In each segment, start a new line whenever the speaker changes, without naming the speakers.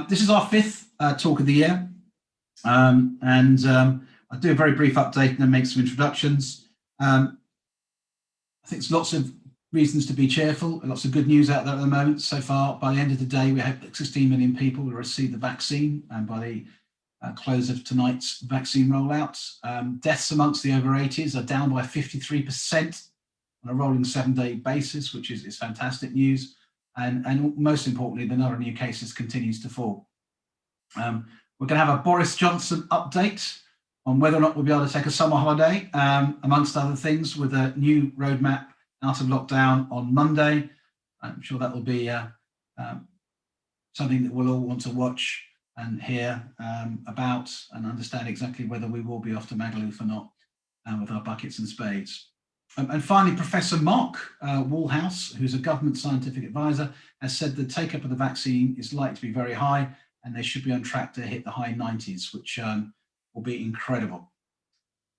This is our fifth talk of the year, I'll do a very brief update and then make some introductions. I think there's lots of reasons to be cheerful, lots of good news out there at the moment. So far, by the end of the day, we have 16 million people who received the vaccine, and by the close of tonight's vaccine rollout, deaths amongst the over 80s are down by 53% on a rolling 7-day basis, which is fantastic news. And most importantly, the number of new cases continues to fall. We're going to have a Boris Johnson update on whether or not we'll be able to take a summer holiday, amongst other things, with a new roadmap out of lockdown on Monday. I'm sure that will be something that we'll all want to watch and hear about and understand exactly whether we will be off to Magaluf or not with our buckets and spades. And finally, Professor Mark Howe, who's a government scientific advisor, has said the take-up of the vaccine is likely to be very high, and they should be on track to hit the high 90s, which will be incredible.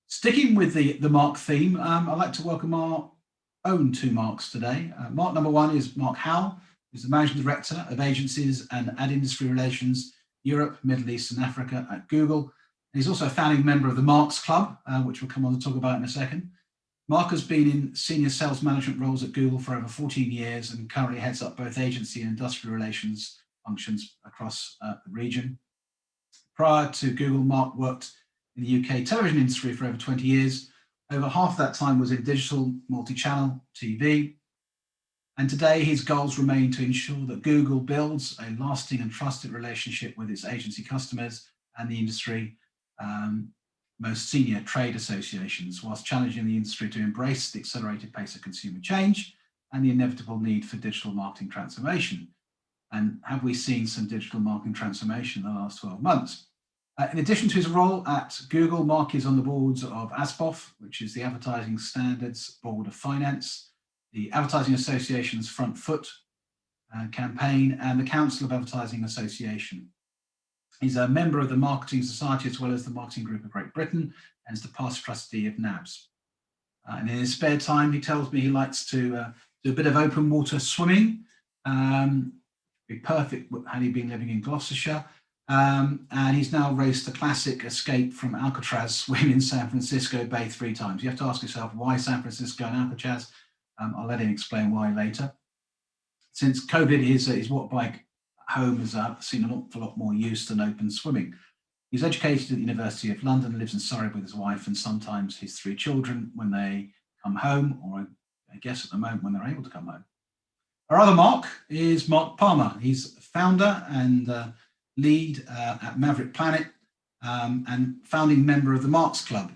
Sticking with the Mark theme, I'd like to welcome our own two Marks today. Mark number one is Mark Howe, who's the Managing Director of Agencies and Ad Industry Relations, Europe, Middle East and Africa at Google. And he's also a founding member of the Marks Club, which we'll come on to talk about in a second. Mark has been in senior sales management roles at Google for over 14 years and currently heads up both agency and industrial relations functions across the region. Prior to Google, Mark worked in the UK television industry for over 20 years. Over half that time was in digital multi-channel TV. And today his goals remain to ensure that Google builds a lasting and trusted relationship with its agency customers and the industry, most senior trade associations, whilst challenging the industry to embrace the accelerated pace of consumer change and the inevitable need for digital marketing transformation. And have we seen some digital marketing transformation in the last 12 months? In addition to his role at Google, Mark is on the boards of ASPOF, which is the Advertising Standards Board of Finance, the Advertising Association's Front Foot campaign, and the Council of Advertising Association. He's a member of the Marketing Society as well as the Marketing Group of Great Britain, and is the past trustee of NABS. And in his spare time, he tells me he likes to do a bit of open water swimming. Be perfect had he been living in Gloucestershire. And he's now raced the classic escape from Alcatraz swim in San Francisco Bay 3 times. You have to ask yourself, why San Francisco and Alcatraz? I'll let him explain why later. Since COVID, his water bike home has seen an awful lot more use than open swimming. He's educated at the University of London, lives in Surrey with his wife and sometimes his 3 children when they come home, or I guess at the moment when they're able to come home. Our other Mark is Mark Palmer. He's founder and lead at Maverick Planet and founding member of the Marks Club,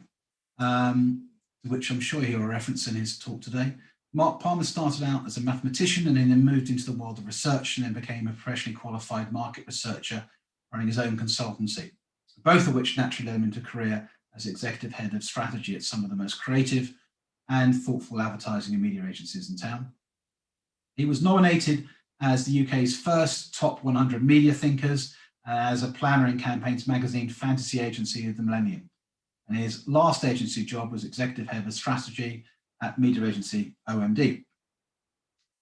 which I'm sure he'll reference in his talk today. Mark Palmer started out as a mathematician and then moved into the world of research and then became a professionally qualified market researcher running his own consultancy, both of which naturally led him into a career as executive head of strategy at some of the most creative and thoughtful advertising and media agencies in town. He was nominated as the UK's first top 100 media thinkers as a planner in Campaigns magazine Fantasy Agency of the Millennium. And his last agency job was executive head of strategy at media agency OMD.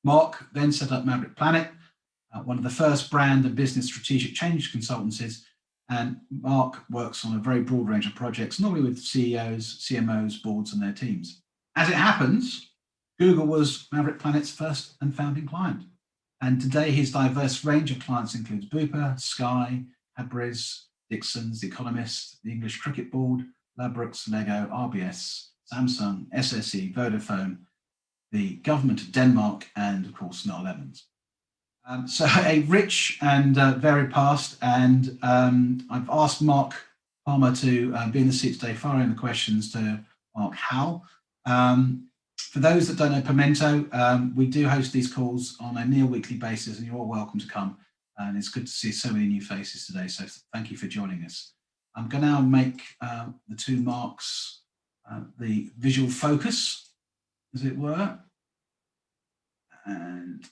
Mark then set up Maverick Planet, one of the first brand and business strategic change consultancies. And Mark works on a very broad range of projects, normally with CEOs, CMOs, boards, and their teams. As it happens, Google was Maverick Planet's first and founding client. And today his diverse range of clients includes Bupa, Sky, Cadbury's, Dixon's, The Economist, the English Cricket Board, Ladbrokes, Lego, RBS, Samsung, SSE, Vodafone, the government of Denmark, and of course, Noel Evans. So a rich and varied past, and I've asked Mark Palmer to be in the seat today, firing the questions to Mark Howe. For those that don't know Pimento, we do host these calls on a near weekly basis, and you're all welcome to come. And it's good to see so many new faces today, so thank you for joining us. I'm going to now make the two Marks the visual focus, as it were, and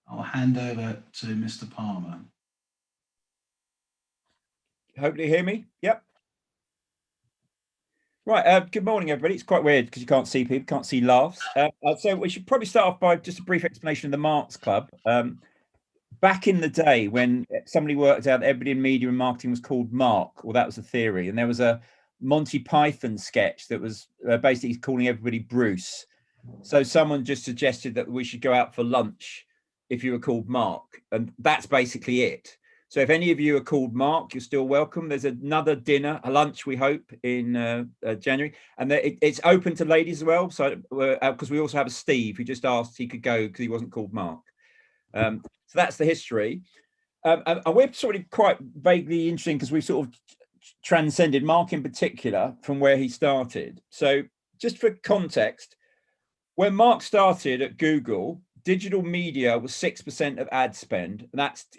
I'll hand over to Mr. Palmer.
Hopefully you hear me. Yep. Right. Good morning, everybody. It's quite weird because you can't see people, can't see laughs. So we should probably start off by just a brief explanation of the Marks Club. back in the day when somebody worked out that everybody in media and marketing was called Mark, well, that was a theory, and there was a Monty Python sketch that was basically calling everybody Bruce. So someone just suggested that we should go out for lunch if you were called Mark, and that's basically it. So if any of you are called Mark, you're still welcome. There's another dinner, a lunch, we hope, in January, and it's open to ladies as well. So because we also have a Steve who just asked he could go because he wasn't called Mark. So that's the history, and we're sort of quite vaguely interesting because we've sort of transcended Mark in particular from where he started. So just for context, when Mark started at Google, digital media was 6% of ad spend,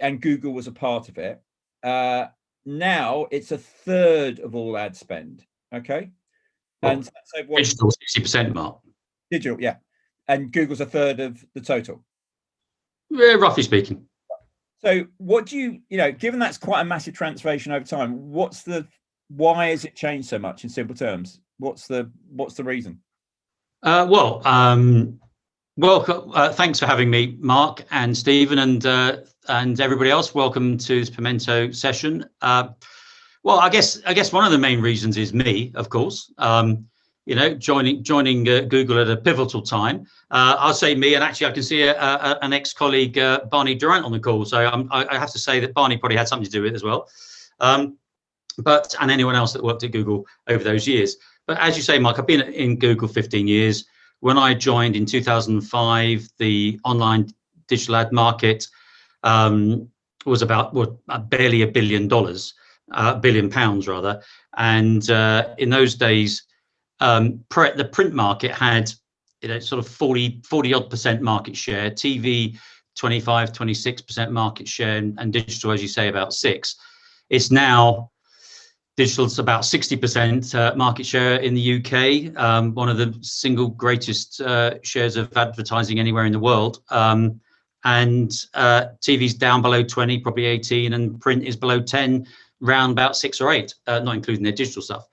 and Google was a part of it. Now it's a third of all ad spend. Okay,
well,
and so
digital 60%, Mark.
Digital, yeah, and Google's a third of the total.
Yeah, roughly speaking.
So what do you given that's quite a massive transformation over time, why has it changed so much in simple terms? What's the reason?
Well, thanks for having me, Mark and Stephen, and everybody else. Welcome to this Pimento session. Well, I guess one of the main reasons is me, of course. Joining Google at a pivotal time. I'll say me, and actually I can see an ex-colleague, Barney Durant, on the call. So I have to say that Barney probably had something to do with it as well. And anyone else that worked at Google over those years. But as you say, Mark, I've been in Google 15 years. When I joined in 2005, the online digital ad market was about barely $1 billion, £1 billion rather. And in those days, the print market had sort of 40 odd percent market share, TV 26% market share, and digital, as you say, about 6%. It's now digital's about 60% market share in the UK, one of the single greatest shares of advertising anywhere in the world. And TV's down below 20, probably 18, and print is below 10, round about 6 or 8, not including their digital stuff.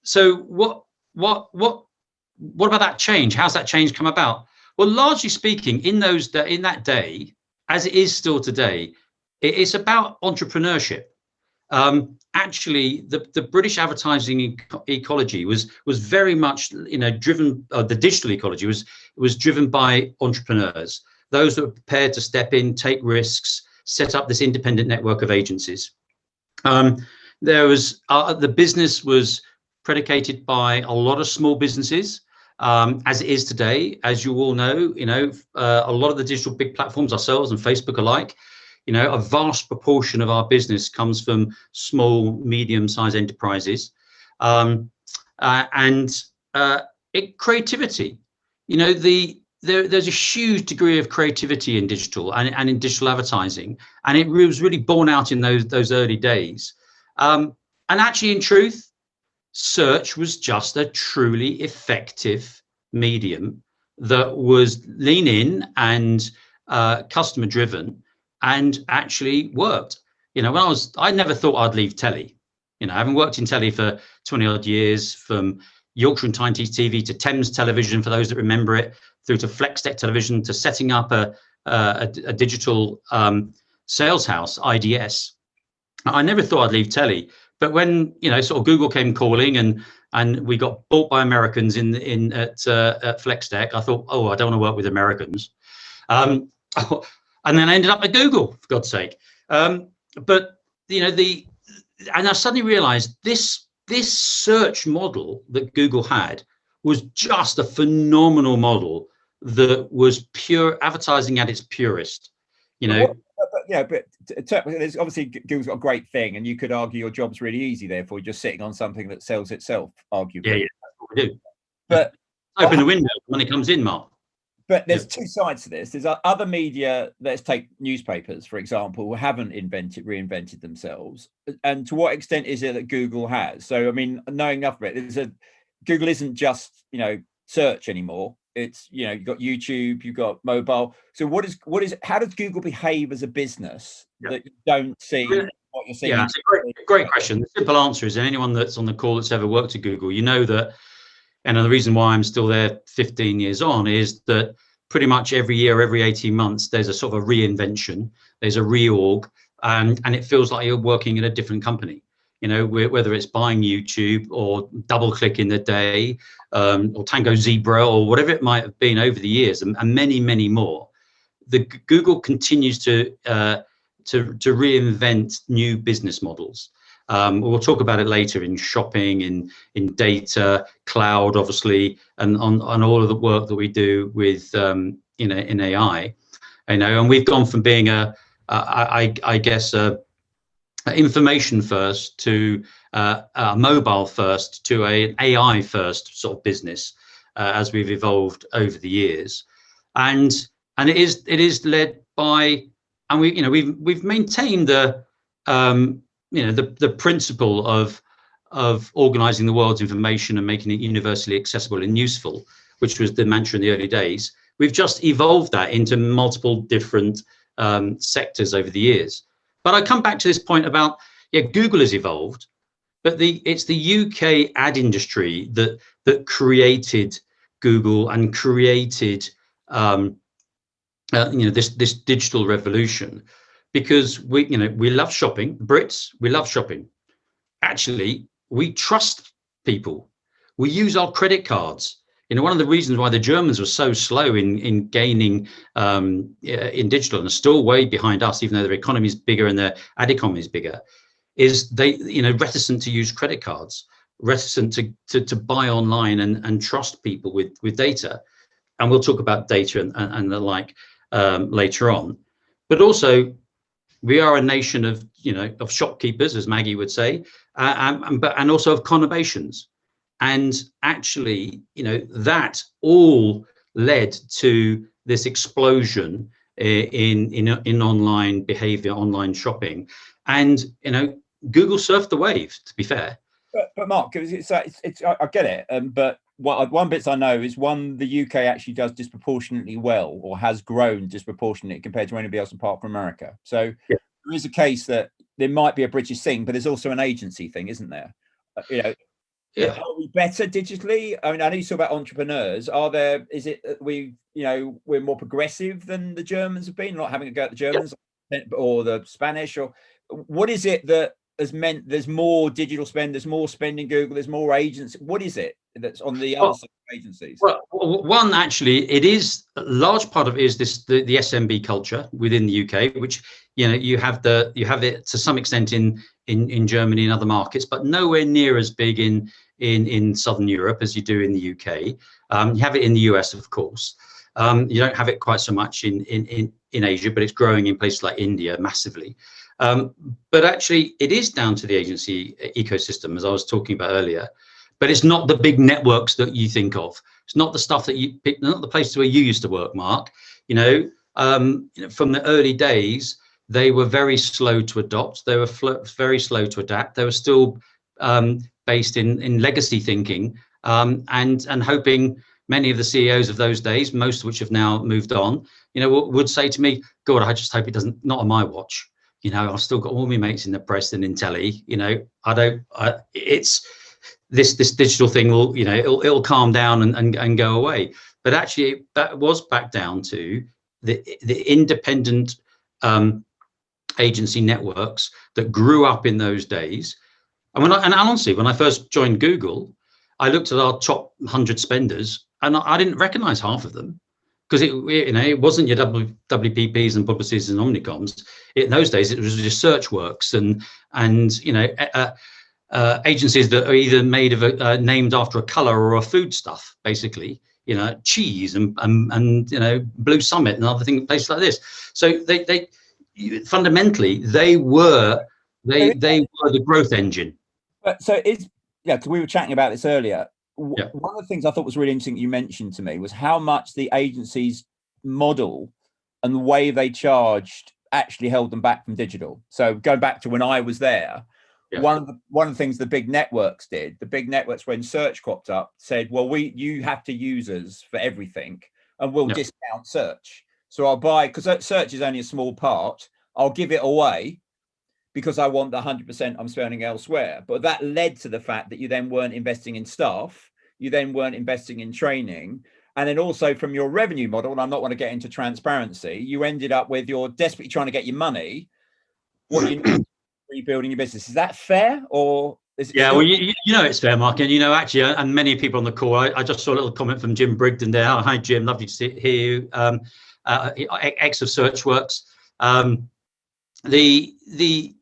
So what about that change? How's that change come about? Well, largely speaking, in that day, as it is still today, it's about entrepreneurship. Actually, the British advertising ecology was very much driven. The digital ecology was driven by entrepreneurs, those that were prepared to step in, take risks, set up this independent network of agencies. There was the business was predicated by a lot of small businesses, as it is today. As you all know, a lot of the digital big platforms, ourselves and Facebook alike, a vast proportion of our business comes from small, medium-sized enterprises, and creativity. There's a huge degree of creativity in digital and in digital advertising, and it was really borne out in those early days. And actually, in truth, search was just a truly effective medium that was lean in and customer driven, and actually worked. I never thought I'd leave telly. I haven't worked in telly for 20 odd years, from Yorkshire and Tyne TV to Thames Television, for those that remember it, through to Flextech Television, to setting up a digital sales house, IDS. I never thought I'd leave telly, but when sort of Google came calling and we got bought by Americans at Flextech, I thought, oh, I don't want to work with Americans. And then I ended up at Google, for God's sake. And I suddenly realized this search model that Google had was just a phenomenal model that was pure advertising at its purest.
But there's obviously Google's got a great thing, and you could argue your job's really easy, therefore you're just sitting on something that sells itself, arguably.
Yeah, that's what we do.
But
open the window when it comes in, Mark.
But there's two sides to this. There's other media, let's take newspapers, for example, who haven't reinvented themselves. And to what extent is it that Google has? So, I mean, knowing enough of it, Google isn't just, search anymore. It's, you've got YouTube, you've got mobile. So how does Google behave as a business that you don't see what you're seeing?
Yeah, it's a great question. The simple answer is, anyone that's on the call that's ever worked at Google, that, and the reason why I'm still there 15 years on is that pretty much every year, every 18 months, there's a sort of a reinvention, there's a reorg, and it feels like you're working in a different company. You know, whether it's buying YouTube or DoubleClick in the day, or Tango Zebra, or whatever it might have been over the years, and many, many more. Google continues to reinvent new business models. We'll talk about it later in shopping, in data, cloud, obviously, and on all of the work that we do with in AI. And we've gone from being I guess information first to a mobile first to an AI first sort of business as we've evolved over the years, and it is led by, and we've maintained the principle of organizing the world's information and making it universally accessible and useful, which was the mantra in the early days. We've just evolved that into multiple different sectors over the years. But I come back to this point about, Google has evolved, but it's the UK ad industry that created Google and created this digital revolution, because we love shopping. Brits, we love shopping. Actually, we trust people. We use our credit cards. One of the reasons why the Germans were so slow in gaining in digital and are still way behind us, even though their economy is bigger and their ad economy is bigger, is they reticent to use credit cards, reticent to buy online and trust people with data. And we'll talk about data and the like later on. But also, we are a nation of shopkeepers, as Maggie would say, and also of conurbations. And actually, that all led to this explosion in online behavior, online shopping. And Google surfed the wave, to be fair.
But Mark, it's I get it, but one bit I know is the UK actually does disproportionately well, or has grown disproportionately compared to anybody else apart from America. So there is a case that there might be a British thing, but there's also an agency thing, isn't there? Are we better digitally? I mean, I know you talk about entrepreneurs. Is it we're more progressive than the Germans have been, not having a go at the Germans or the Spanish, or what is it that has meant there's more digital spend, there's more spend in Google, there's more agents? What is it that's on the other side of agencies?
Well, one, actually, it is a large part of it is the SMB culture within the UK, which you have it to some extent in Germany and other markets, but nowhere near as big in Southern Europe as you do in the UK. You have it in the US, of course. You don't have it quite so much in Asia, but it's growing in places like India massively. But actually, it is down to the agency ecosystem, as I was talking about earlier. But it's not the big networks that you think of. It's not the stuff that you pick, not the places where you used to work, Mark. From the early days, they were very slow to adopt. They were very slow to adapt. They were still based in legacy thinking, and hoping. Many of the CEOs of those days, most of which have now moved on, would say to me, God, I just hope it doesn't, not on my watch. I've still got all my mates in the press and in telly. It's this digital thing will, it'll calm down and go away. But actually, that was back down to the independent agency networks that grew up in those days. And honestly, when I first joined Google, I looked at our top 100 spenders, and I didn't recognize half of them, because it wasn't your WPPs and Publicis and Omnicoms. In those days, it was just SearchWorks and agencies that are either made of named after a color or a foodstuff, basically. Cheese and Blue Summit and other things, places like this. So they fundamentally they were the growth engine.
But so because we were chatting about this earlier. One of the things I thought was really interesting you mentioned to me was how much the agency's model and the way they charged actually held them back from digital. So going back to when I was there, one of the things the big networks did, when search cropped up, said, well, you have to use us for everything, and we'll discount search. So I'll buy, because search is only a small part, I'll give it away because I want the 100% I'm spending elsewhere. But that led to the fact that you then weren't investing in staff, you then weren't investing in training, And then also from your revenue model, and I'm not want to get into transparency, you ended up with you're desperately trying to get your money. What you need rebuilding your business. Is that fair, or is it?
Yeah, well, you know it's fair, Mark, and actually, and many people on the call. I just saw a little comment from Jim Brigden there. Oh, hi, Jim. Lovely to hear you. Ex of Searchworks. The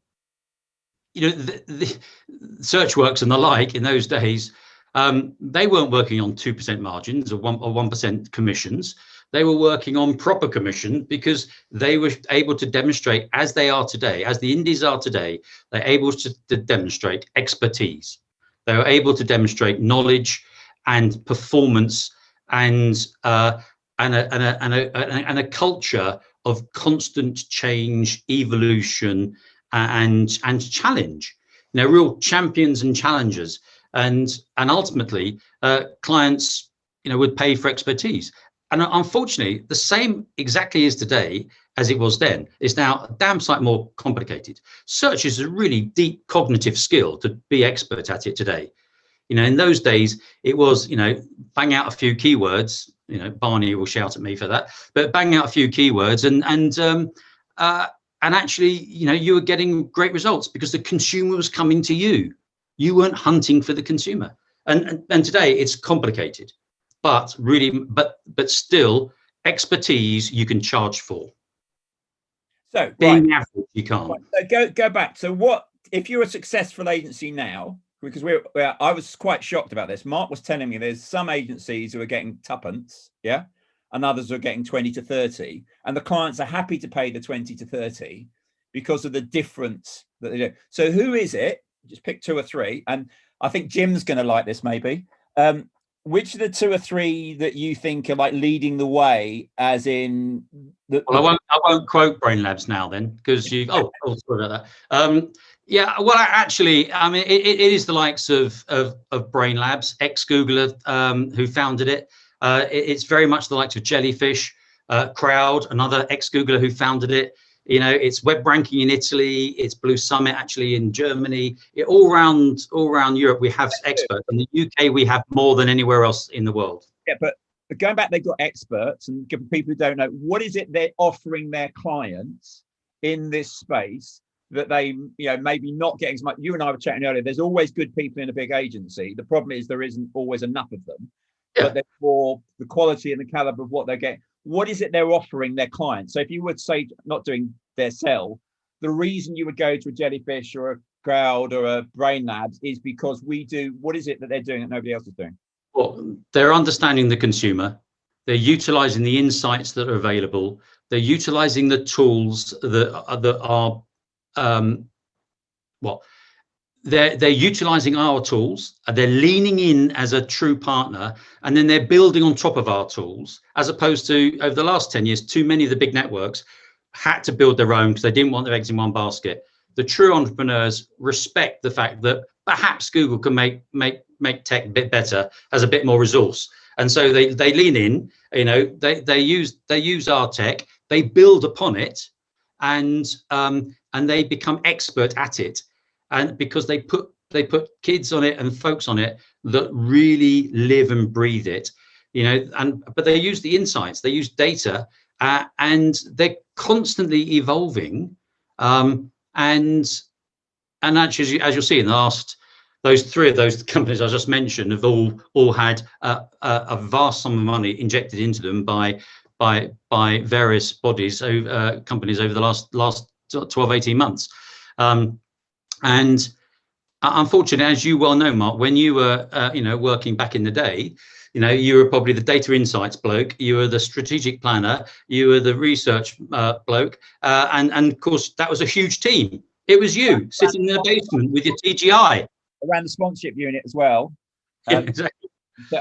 Searchworks and the like in those days, they weren't working on 2% margins or 1% commissions. They were working on proper commission because they were able to demonstrate, as they are today, as the indies are today, they're able to demonstrate expertise. They were able to demonstrate knowledge and performance and a culture of constant change, evolution, and challenge. Real champions and challengers, and ultimately clients would pay for expertise. And unfortunately, the same exactly as today as it was then is now a damn sight more complicated. Search is a really deep cognitive skill to be expert at it today. In those days, it was, bang out a few keywords. Barney will shout at me for that, but bang out a few keywords and actually, you were getting great results because the consumer was coming to you. You weren't hunting for the consumer. And today it's complicated. But still, expertise you can charge for.
So
being average, you can't.
Right, so go back. So what if you're a successful agency now? Because I was quite shocked about this. Mark was telling me there's some agencies who are getting tuppence, yeah, and others are getting 20 to 30, and the clients are happy to pay the 20 to 30 because of the difference that they do. So who is it? Just pick 2 or 3, and I think Jim's going to like this maybe. Which are the 2 or 3 that you think are like leading the way, as in
well, I won't quote Brain Labs now then, because you sorry about that. Yeah, well, actually, I mean, it is the likes of Brain Labs, ex-Googler, who founded it. It's very much the likes of Jellyfish, Crowd, another ex-Googler who founded it. It's Web Ranking in Italy. It's Blue Summit actually in Germany. All around Europe, we have experts. In the UK, we have more than anywhere else in the world.
Yeah, but going back, they've got experts, and for people who don't know, what is it they're offering their clients in this space that they, maybe not getting as much? You and I were chatting earlier. There's always good people in a big agency. The problem is there isn't always enough of them. Yeah. But therefore, the quality and the caliber of what they're getting. What is it they're offering their clients? So if you would say, not doing their sell, the reason you would go to a Jellyfish or a Crowd or a Brain Labs is because we do. What is it that they're doing that nobody else is doing?
Well, they're understanding the consumer. They're utilizing the insights that are available. They're utilizing the tools that are they're utilizing our tools, and they're leaning in as a true partner, and then they're building on top of our tools, as opposed to over the last 10 years, too many of the big networks had to build their own because they didn't want their eggs in one basket. The true entrepreneurs respect the fact that perhaps Google can make tech a bit better, has a bit more resource, and so they lean in. They use our tech, they build upon it, and they become expert at it. And because they put kids on it and folks on it that really live and breathe it, but they use the insights, they use data, and they're constantly evolving. And actually, as you'll see in the last, those 3 of those companies I just mentioned have all had a vast sum of money injected into them by various bodies, companies over the last 12, 18 months. And unfortunately, as you well know, Mark, when you were, working back in the day, you were probably the data insights bloke, you were the strategic planner, you were the research bloke, and of course that was a huge team. It was you sitting in the basement with your TGI.
Around the sponsorship unit as well.
Yeah, exactly.
So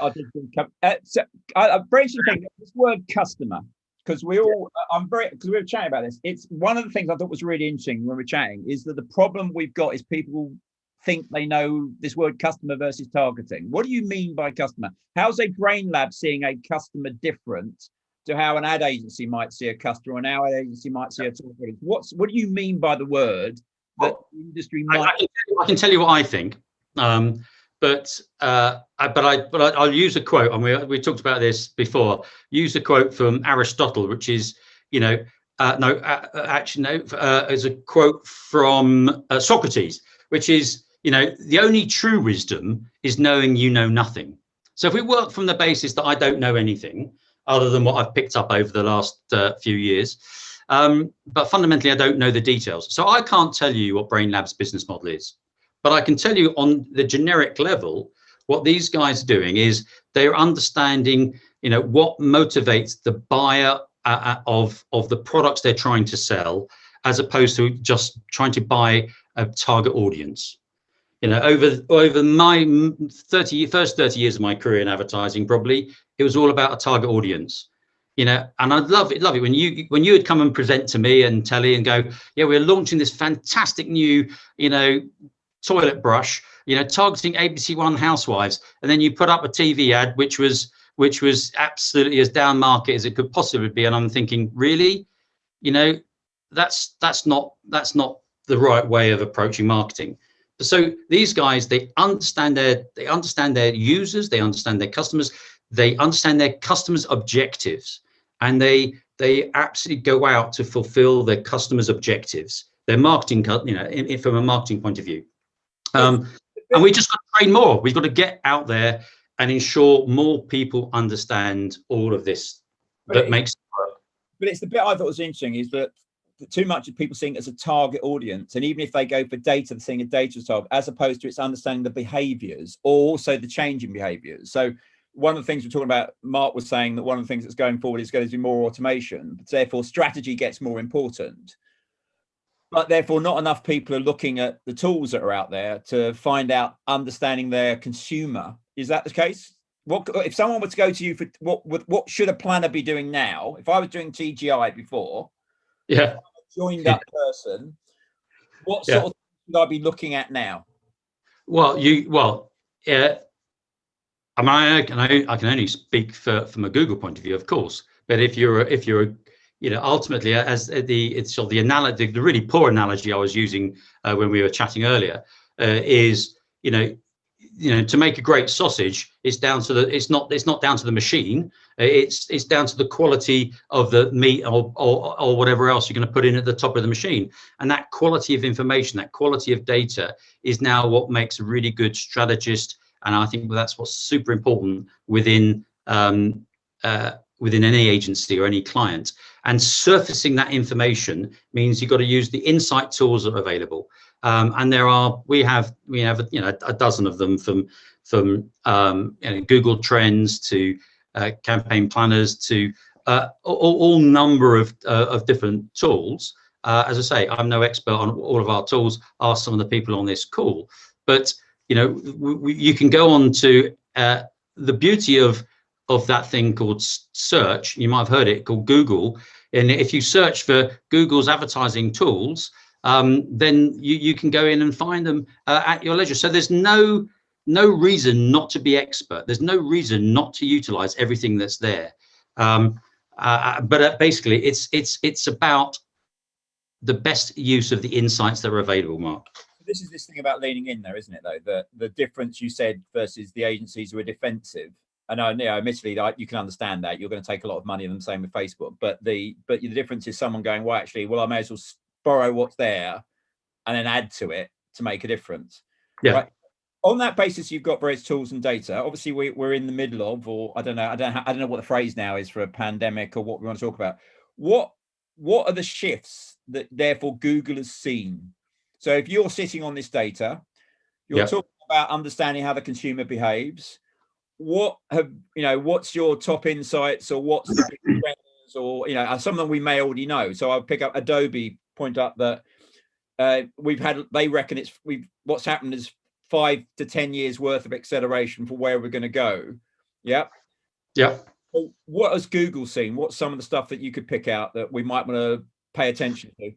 I'm very interested in this word customer, because we were chatting about this. It's one of the things I thought was really interesting when we were chatting is that the problem we've got is people think they know this word customer versus targeting. What do you mean by customer? How's a Brain Lab seeing a customer different to how an ad agency might see a customer, and how an agency might see a targeting? What do you mean by the word that the industry might?
I can tell you what I think. I'll use a quote, and we talked about this before. Use a quote from Aristotle, which is, it's a quote from Socrates, which is, the only true wisdom is knowing you know nothing. So if we work from the basis that I don't know anything other than what I've picked up over the last few years, but fundamentally I don't know the details. So I can't tell you what Brain Lab's business model is, but I can tell you on the generic level, what these guys are doing is they're understanding, what motivates the buyer of the products they're trying to sell, as opposed to just trying to buy a target audience. Over my first 30 years of my career in advertising, probably it was all about a target audience. And I'd love it when you would come and present to me and telly and go, yeah, we're launching this fantastic new, toilet brush, targeting ABC1 housewives, and then you put up a TV ad which was absolutely as down market as it could possibly be, and I'm thinking, really, that's not the right way of approaching marketing. So these guys, they understand their users, they understand their customers, they understand their customers' objectives, and they absolutely go out to fulfill their customers' objectives, their marketing, from a marketing point of view. And we just got to train more. We've got to get out there and ensure more people understand all of this makes it work.
But it's the bit I thought was interesting is that too much of people seeing it as a target audience, and even if they go for data, they're seeing a data target, as opposed to it's understanding the behaviors or also the change in behaviors. So one of the things we're talking about, Mark was saying that one of the things that's going forward is going to be more automation, but therefore strategy gets more important. But therefore not enough people are looking at the tools that are out there to find out, understanding their consumer. Is that the case? What if someone were to go to you for what should a planner be doing now? If I was doing TGI before,
yeah,
joined that person, what sort of things should I be looking at now?
Well, I can only speak from a Google point of view, of course. But if you're ultimately, as it's sort of the analogy, the really poor analogy I was using when we were chatting earlier, is to make a great sausage, it's not down to the machine. It's down to the quality of the meat or whatever else you're going to put in at the top of the machine. And that quality of information, that quality of data, is now what makes a really good strategist. And I think that's what's super important within any agency or any client. And surfacing that information means you've got to use the insight tools that are available. And we have a dozen of them, from Google Trends to campaign planners to all number of different tools. As I say, I'm no expert on all of our tools. Ask some of the people on this call, but you can go on to the beauty of that thing called search. You might have heard it called Google, and if you search for Google's advertising tools, then you can go in and find them at your leisure. So there's no reason not to be expert. There's no reason not to utilize everything that's there. But basically, it's about the best use of the insights that are available, Mark.
This is this thing about leaning in there, isn't it, though? The difference you said versus the agencies who are defensive. And I know, admittedly, you can understand that you're going to take a lot of money, and the same with Facebook. But the difference is someone going, well, actually, I may as well borrow what's there and then add to it to make a difference.
Yeah.
Right? On that basis, you've got various tools and data. Obviously, we're in the middle of, or I don't know what the phrase now is for a pandemic or what we want to talk about. What are the shifts that therefore Google has seen? So if you're sitting on this data, you're talking about understanding how the consumer behaves. What's your top insights, or what's the big trends, or some of them we may already know. So I'll pick up Adobe, point up that they reckon what's happened is 5 to 10 years worth of acceleration for where we're going to go. Yeah. Well, what has Google seen? What's some of the stuff that you could pick out that we might want to pay attention to?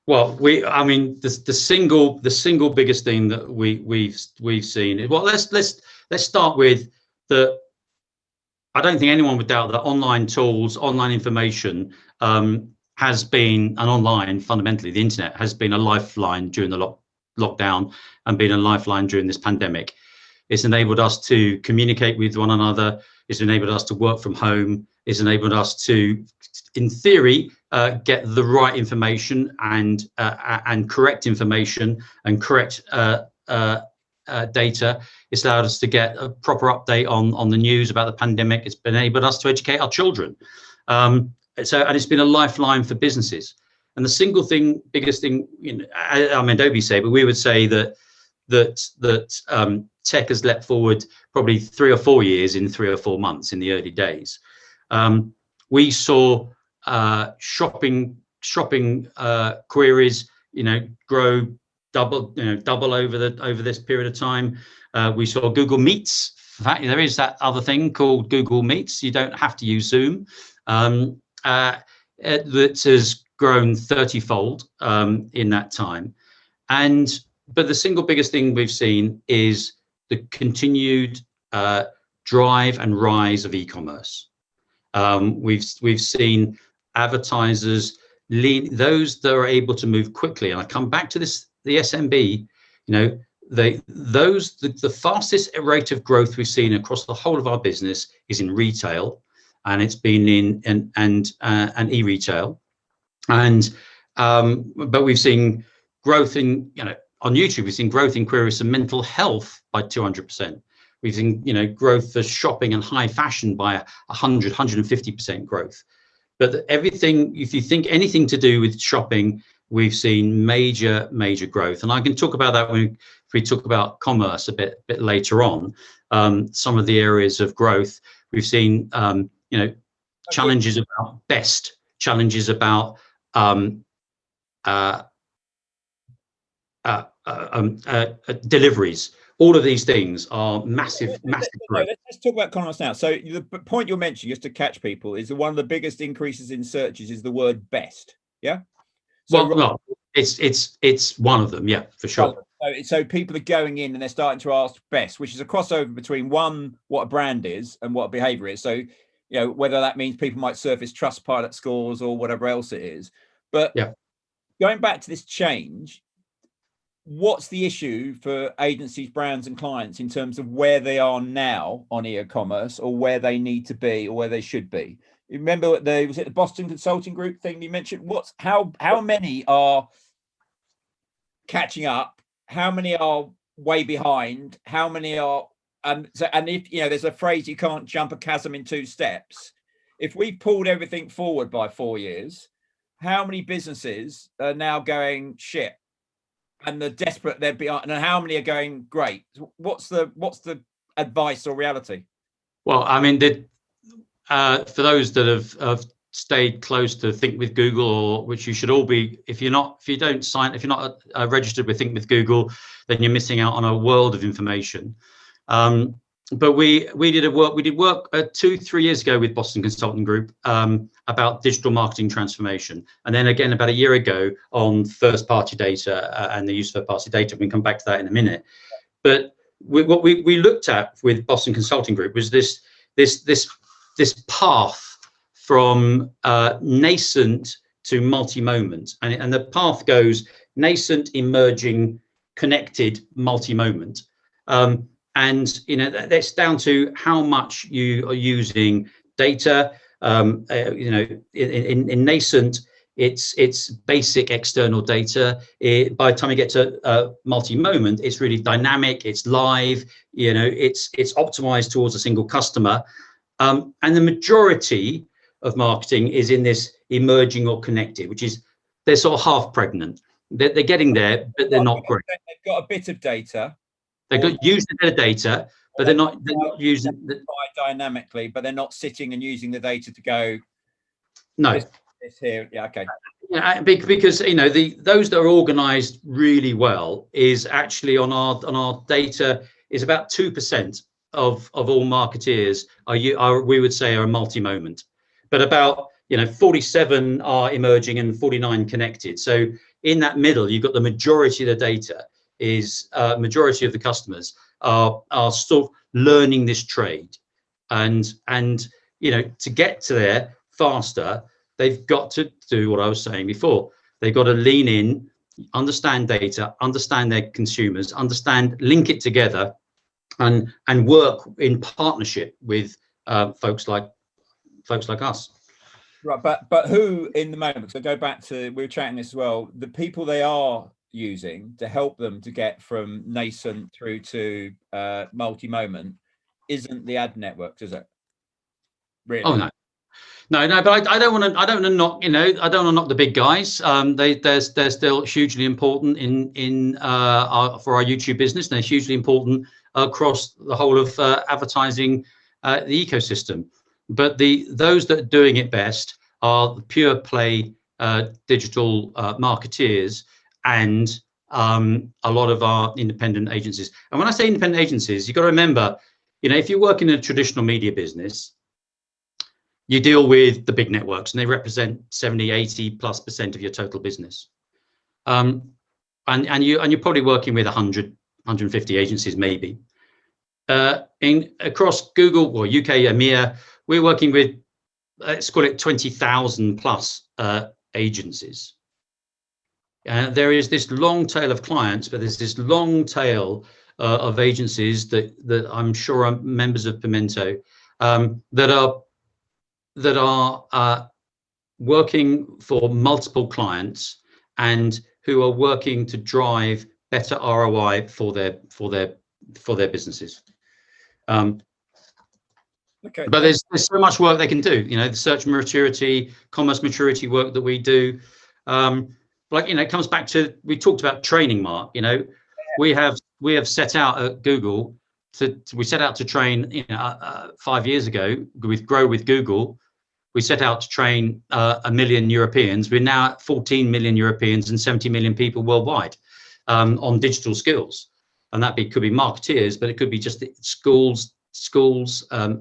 Well, the single biggest thing that we've seen. Well, let's start with the. I don't think anyone would doubt that online tools, online information has been fundamentally the internet has been a lifeline during the lockdown and been a lifeline during this pandemic. It's enabled us to communicate with one another. It's enabled us to work from home. It's enabled us to, in theory, get the right information and correct information and correct data. It's allowed us to get a proper update on the news about the pandemic. It's enabled us to educate our children. And it's been a lifeline for businesses. And the single thing, biggest thing, I mean, Adobe say, but we would say that tech has leapt forward probably 3 or 4 years in 3 or 4 months in the early days. We saw shopping queries, grow double over this period of time. We saw Google Meets. In fact, there is that other thing called Google Meets. You don't have to use Zoom. That has grown 30-fold in that time. But the single biggest thing we've seen is the continued drive and rise of e-commerce. We've seen advertisers those that are able to move quickly. And I come back to this, the SMB, the fastest rate of growth we've seen across the whole of our business is in retail, and it's been in e-retail. But we've seen growth in, on YouTube, we've seen growth in queries for mental health by 200%. We've seen, growth for shopping and high fashion by 150% growth. But everything, if you think anything to do with shopping, we've seen major growth. And I can talk about that if we talk about commerce a bit later on. Some of the areas of growth we've seen, challenges about best, challenges about deliveries. All of these things are massive growth.
Let's just talk about commerce now. So the point you're mentioning, just to catch people, is that one of the biggest increases in searches is the word best. Yeah.
So, it's one of them. Yeah, for sure.
So people are going in and they're starting to ask best, which is a crossover between what a brand is and what a behavior is. So, whether that means people might surface Trustpilot scores or whatever else it is. But going back to this change, what's the issue for agencies, brands and clients in terms of where they are now on e-commerce, or where they need to be, or where they should be? You remember was it the Boston Consulting Group thing you mentioned? How many are catching up? How many are way behind? How many are and if there's a phrase, you can't jump a chasm in 2 steps. If we pulled everything forward by 4 years, how many businesses are now going shit? And they're desperate, they're behind, and how many are going great? What's the advice or reality?
Well, I mean, for those that have stayed close to Think with Google, or which you should all be, if you're not registered with Think with Google, then you're missing out on a world of information. But we did work 2-3 years ago with Boston Consulting Group about digital marketing transformation, and then again about a year ago on first-party data and the use of first-party data. We can come back to that in a minute. But what we looked at with Boston Consulting Group was this path from nascent to multi-moment, and the path goes nascent, emerging, connected, multi-moment. And that's down to how much you are using data. In nascent, it's basic external data. By the time you get to multi-moment, it's really dynamic. It's live. It's optimized towards a single customer. And the majority of marketing is in this emerging or connected, which is they're sort of half pregnant. They're getting there, but they're not great.
They've got a bit of data.
They've got using their data, but they're not using it
dynamically, but they're not sitting and using the data to go.
No.
This here, yeah, okay.
Yeah, because those that are organised really well is actually on our data is about 2% of all marketeers are we would say are a multi-moment, but about 47 are emerging and 49 connected. So in that middle, you've got the majority of the data. Is majority of the customers are still learning this trade, and to get to there faster, they've got to do what I was saying before. They've got to lean in, understand data, understand their consumers, link it together, and work in partnership with folks like us.
Right, but who in the moment? So go back to, we were chatting this as well. The people they are using to help them to get from nascent through to multi-moment isn't the ad networks, is it? Really?
Oh no. No, but I don't want to knock, I don't want to knock the big guys. They're still hugely important for our YouTube business. They're hugely important across the whole of advertising, the ecosystem. But those that are doing it best are the pure play digital marketeers and a lot of our independent agencies. And when I say independent agencies, you've got to remember, if you work in a traditional media business, you deal with the big networks, and they represent 70-80+% of your total business. And you're probably working with 100, 150 agencies maybe. Across Google or UK EMEA, we're working with, let's call it 20,000 plus agencies. There is this long tail of clients, but there's this long tail of agencies that I'm sure are members of Pimento that are working for multiple clients and who are working to drive better ROI for their businesses.
Okay.
But there's so much work they can do. The search maturity, commerce maturity work that we do. It comes back to, we talked about training, Mark. We have set out at Google we set out to train 5 years ago with Grow with Google. We set out to train 1 million Europeans. We're now at 14 million Europeans and 70 million people worldwide on digital skills. And could be marketeers, but it could be just schools,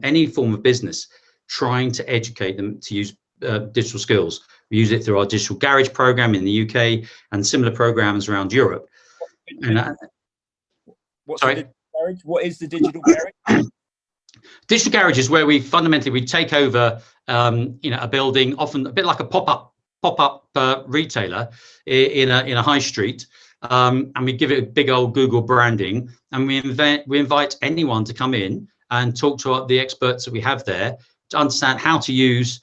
any form of business, trying to educate them to use digital skills. We use it through our digital garage program in the UK and similar programs around Europe.
What is the digital garage?
Digital garage is where we fundamentally take over a building, often a bit like a pop-up retailer in a high street, and we give it a big old Google branding, and we invite anyone to come in and talk to the experts that we have there to understand how to use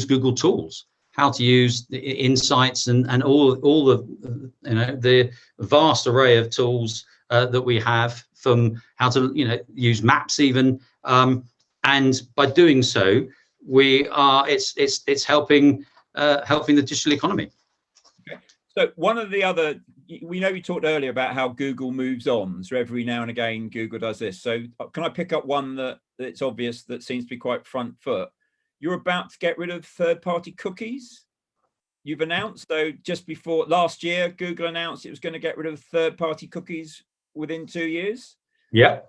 Google tools, how to use the insights and all the vast array of tools that we have, from how to use maps even, and by doing so, it's helping the digital economy.
Okay. So one of the other, we talked earlier about how Google moves on. So every now and again, Google does this. So can I pick up one that it's obvious that seems to be quite front foot? You're about to get rid of third-party cookies. You've announced, though, just before last year, Google announced it was going to get rid of third-party cookies within 2 years.
Yeah.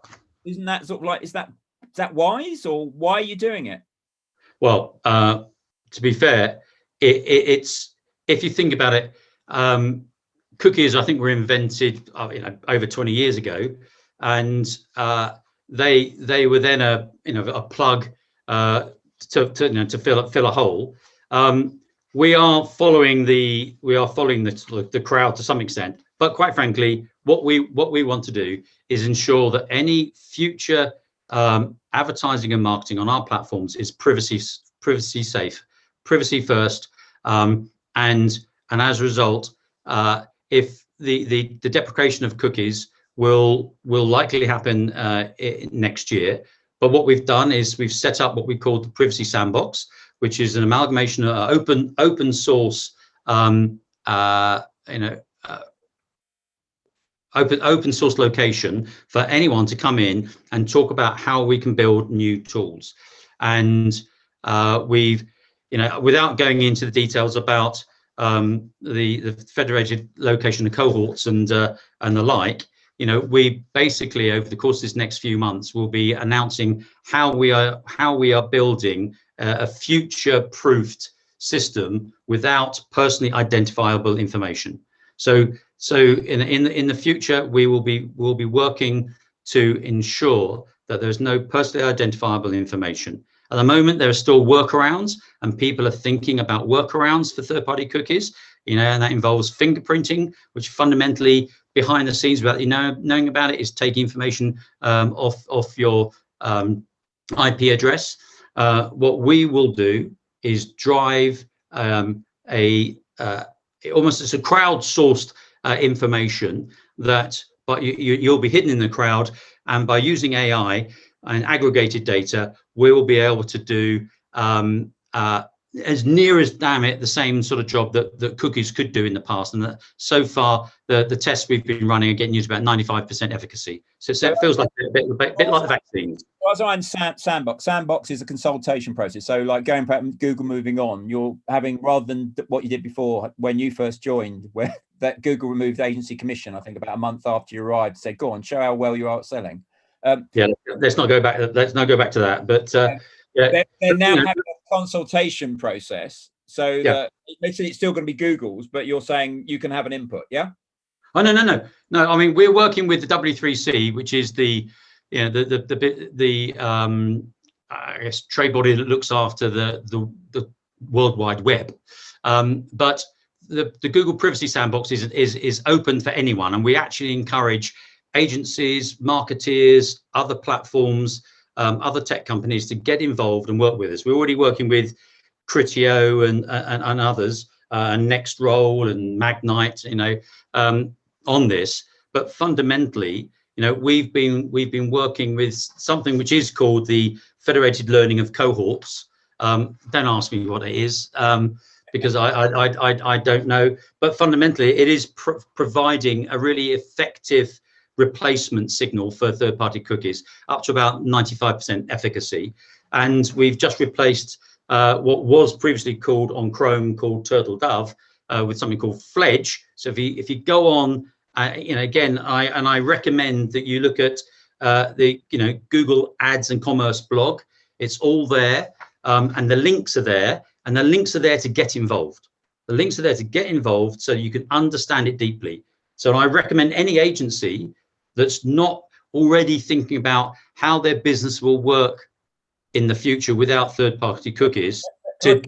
Isn't that sort of like, is that wise, or why are you doing it?
Well, to be fair, it's, if you think about it, cookies, I think, were invented over 20 years ago, and they were then a plug to fill a hole. We are following the crowd to some extent, but quite frankly, what we want to do is ensure that any future advertising and marketing on our platforms is privacy safe, privacy first, and as a result, if the deprecation of cookies will likely happen next year. But what we've done is we've set up what we call the Privacy Sandbox, which is an amalgamation of open source, open source location for anyone to come in and talk about how we can build new tools. And we've, without going into the details about the federated location of cohorts and the like, we basically, over the course of this next few months, will be announcing how we are building a future-proofed system without personally identifiable information. So in the future, we'll be working to ensure that there's no personally identifiable information. At the moment, there are still workarounds, and people are thinking about workarounds for third-party cookies, and that involves fingerprinting, which fundamentally behind the scenes without you knowing about it. It's taking information off your IP address. What we will do is drive almost it's a crowdsourced information that, but you'll be hidden in the crowd, and by using AI and aggregated data, we will be able to do as near as damn it the same sort of job that cookies could do in the past. And that so far the tests we've been running are getting used about 95% efficacy. So it feels like a bit like the vaccines.
As I understand Sandbox is a consultation process. So like going back Google moving on, you're having, rather than what you did before when you first joined, where that Google removed agency commission, I think about a month after you arrived, said, go on, show how well you are at selling.
Yeah, let's not go back to that. But
they're now having a consultation process, so that it's still going to be Google's, but you're saying you can have an input. Yeah.
Oh no. I mean, we're working with the W3C, which is the I guess trade body that looks after the World Wide Web. But the Google Privacy Sandbox is open for anyone, and we actually encourage agencies, marketeers, other platforms, other tech companies to get involved and work with us. We're already working with Criteo and others, Nextrol and Magnite, on this. But fundamentally, we've been working with something which is called the Federated Learning of Cohorts. Don't ask me what it is, because I don't know. But fundamentally, it is providing a really effective replacement signal for third-party cookies, up to about 95% efficacy. And we've just replaced what was previously called on Chrome called Turtle Dove with something called Fledge. So if you go on, again, I recommend that you look at the Google Ads and Commerce blog. It's all there, and the links are there, and the links are there to get involved. The links are there to get involved so you can understand it deeply. So I recommend any agency that's not already thinking about how their business will work in the future without third-party cookies to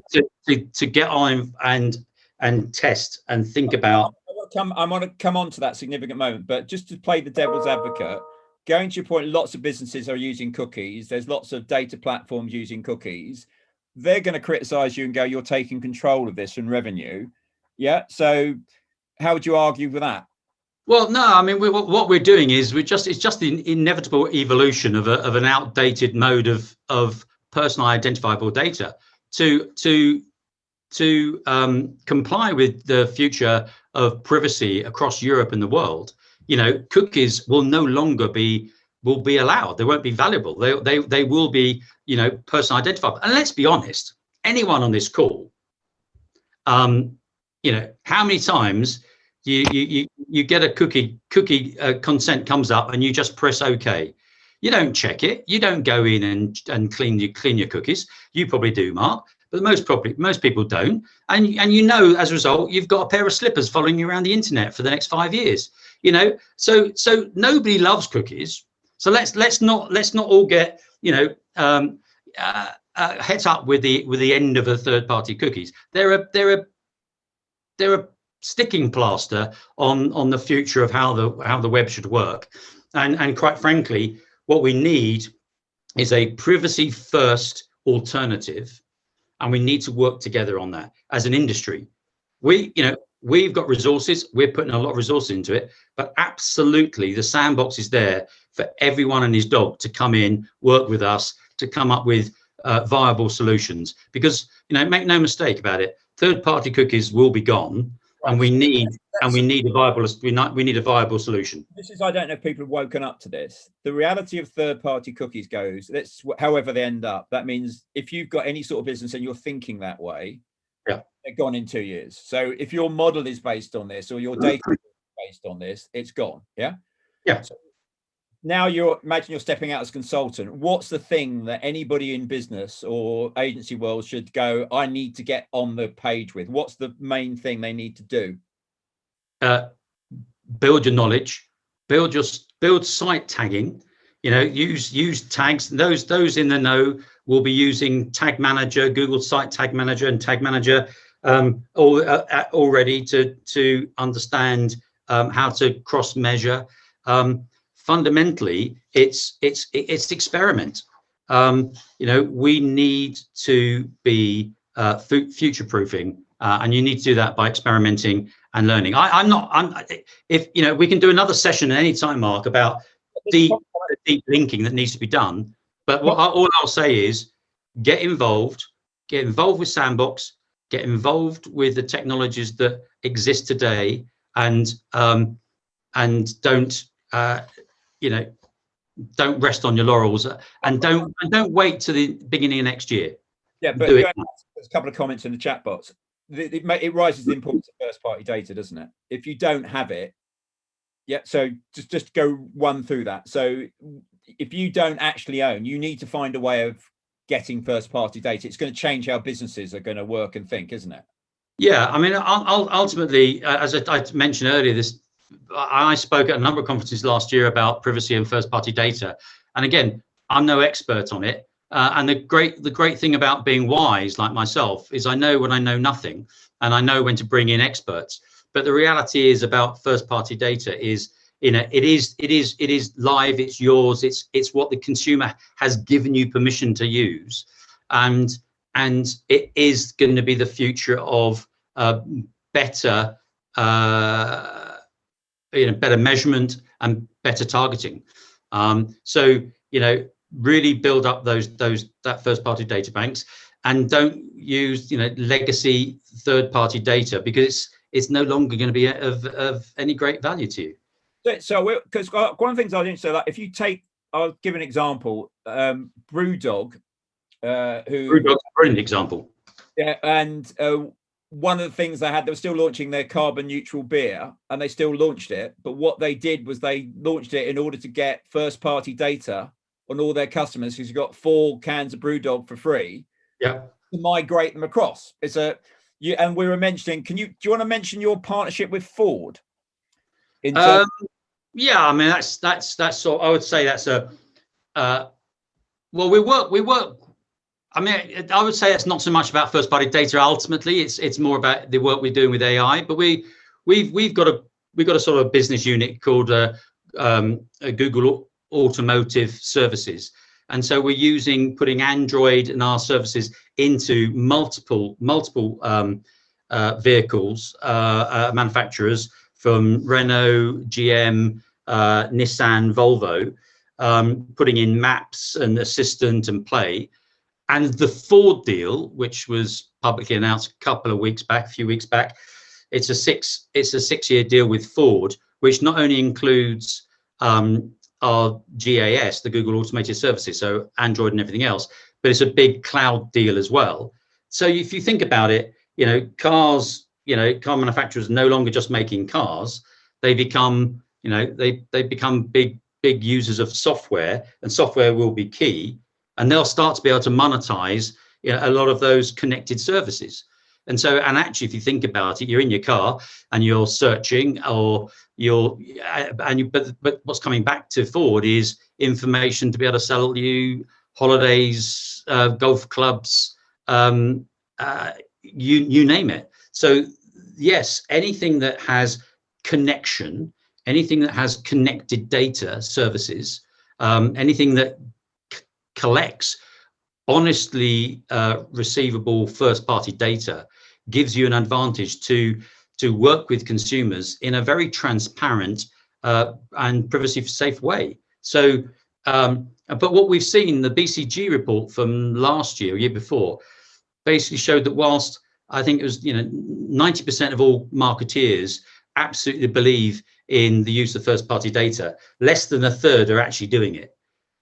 get on and test and think about.
I want to come on to that significant moment, but just to play the devil's advocate, going to your point, lots of businesses are using cookies. There's lots of data platforms using cookies. They're going to criticize you and go, you're taking control of this and revenue. Yeah. So how would you argue with that?
Well, no, I mean, what we're doing is it's just the inevitable evolution of an outdated mode of personal identifiable data to comply with the future of privacy across Europe and the world. Cookies will no longer be allowed. They won't be valuable. They will be, personal identifiable. And let's be honest, anyone on this call, how many times you get a cookie consent comes up and you just press OK. You don't check it. You don't go in and clean your cookies. You probably do, Mark, but most people don't. And as a result, you've got a pair of slippers following you around the internet for the next 5 years. So nobody loves cookies. So let's not all get heads up with the end of the third-party cookies. They're a sticking plaster on the future of how the web should work, and quite frankly, what we need is a privacy first alternative, and we need to work together on that as an industry. We've got resources, we're putting a lot of resources into it, but absolutely the sandbox is there for everyone and his dog to come in, work with us to come up with viable solutions, because make no mistake about it, third-party cookies will be gone. And we need a viable solution.
I don't know if people have woken up to this. The reality of third-party cookies goes, however they end up. That means if you've got any sort of business and you're thinking that way, they're gone in 2 years. So if your model is based on this or your data is based on this, it's gone. Yeah.
Yeah.
So now imagine you're stepping out as a consultant. What's the thing that anybody in business or agency world should go, I need to get on the page with? What's the main thing they need to do?
Build your knowledge, build site tagging, use tags. Those in the know will be using Tag Manager, Google Site Tag Manager and Tag Manager already to understand how to cross measure. Fundamentally, it's experiment. We need to be future proofing, and you need to do that by experimenting and learning. If we can do another session at any time, Mark, about deep linking that needs to be done. But all I'll say is get involved with Sandbox, get involved with the technologies that exist today, and don't don't rest on your laurels, and don't wait to the beginning of next year.
Yeah, but there's a couple of comments in the chat box. It rises the importance of first party data, doesn't it? If you don't have it, yeah. So just go one through that. So if you don't actually own, you need to find a way of getting first party data. It's going to change how businesses are going to work and think, isn't it?
Yeah, I mean, ultimately, as I mentioned earlier, I spoke at a number of conferences last year about privacy and first party data. And again, I'm no expert on it. And the great thing about being wise, like myself, is I know when I know nothing, and I know when to bring in experts. But the reality is about first party data is, it is live, it's yours, it's what the consumer has given you permission to use. And it is going to be the future of better better measurement and better targeting. So really build up that first party data banks, and don't use legacy third party data, because it's no longer going to be of any great value to you.
So because one of the things I didn't say, like if you take, I'll give an example, Brewdog,
Brewdog's a brilliant example.
Yeah, and one of the things they were still launching their carbon neutral beer, and they still launched it. But what they did was they launched it in order to get first party data on all their customers, because you got 4 cans of Brewdog for free.
Yeah.
To migrate them across. And we were mentioning, do you want to mention your partnership with Ford?
Yeah, I mean that's sort. I would say that's well, we work. I mean, I would say it's not so much about first party data. Ultimately, it's more about the work we're doing with AI. But we've got a sort of business unit called Google Automotive Services, and so we're putting Android and our services into multiple vehicles, manufacturers, from Renault, GM, Nissan, Volvo, putting in Maps and Assistant and Play. And the Ford deal, which was publicly announced a few weeks back, it's a 6-year deal with Ford, which not only includes our GAS, the Google Automated Services, so Android and everything else, but it's a big cloud deal as well. So if you think about it, cars, car manufacturers are no longer just making cars. They become, they become big users of software, and software will be key. And they'll start to be able to monetize a lot of those connected services. And actually, if you think about it, you're in your car and you're searching, but what's coming back to Ford is information to be able to sell you holidays, golf clubs, you name it. So yes, anything that has connection, anything that has connected data services, anything that collects honestly receivable first party data gives you an advantage to work with consumers in a very transparent and privacy safe way. So but what we've seen, the BCG report from last year, year before, basically showed that whilst I think it was 90% of all marketeers absolutely believe in the use of first party data, less than a third are actually doing it.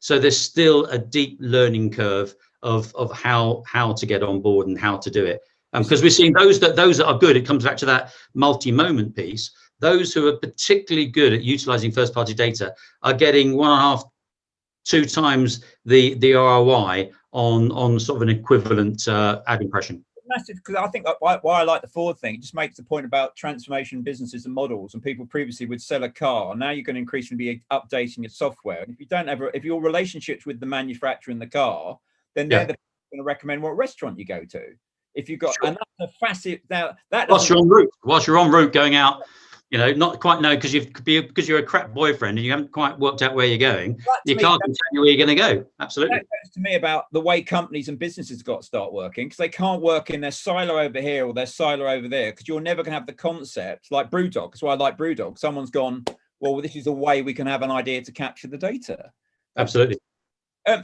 So there's still a deep learning curve of how to get on board and how to do it. Because we're seeing those that are good, it comes back to that multi-moment piece. Those who are particularly good at utilizing first party data are getting 1.5, 2 times the ROI on sort of an equivalent ad impression.
Massive, because I think why I like the Ford thing, it just makes the point about transformation businesses and models. And people previously would sell a car, now you're going to increasingly be updating your software. And if your relationships with the manufacturer in the car, then they're the going to recommend what restaurant you go to. If you've got, and that's a facet now that
whilst you're en route going out, You know, not quite know because you're a crap boyfriend and you haven't quite worked out where you're going. Your car can tell you where you're going to go. Absolutely.
That goes to me about the way companies and businesses got to start working, because they can't work in their silo over here or their silo over there, because you're never going to have the concept like Brewdog. That's why I like Brewdog. Someone's gone, well, this is a way we can have an idea to capture the data.
Absolutely.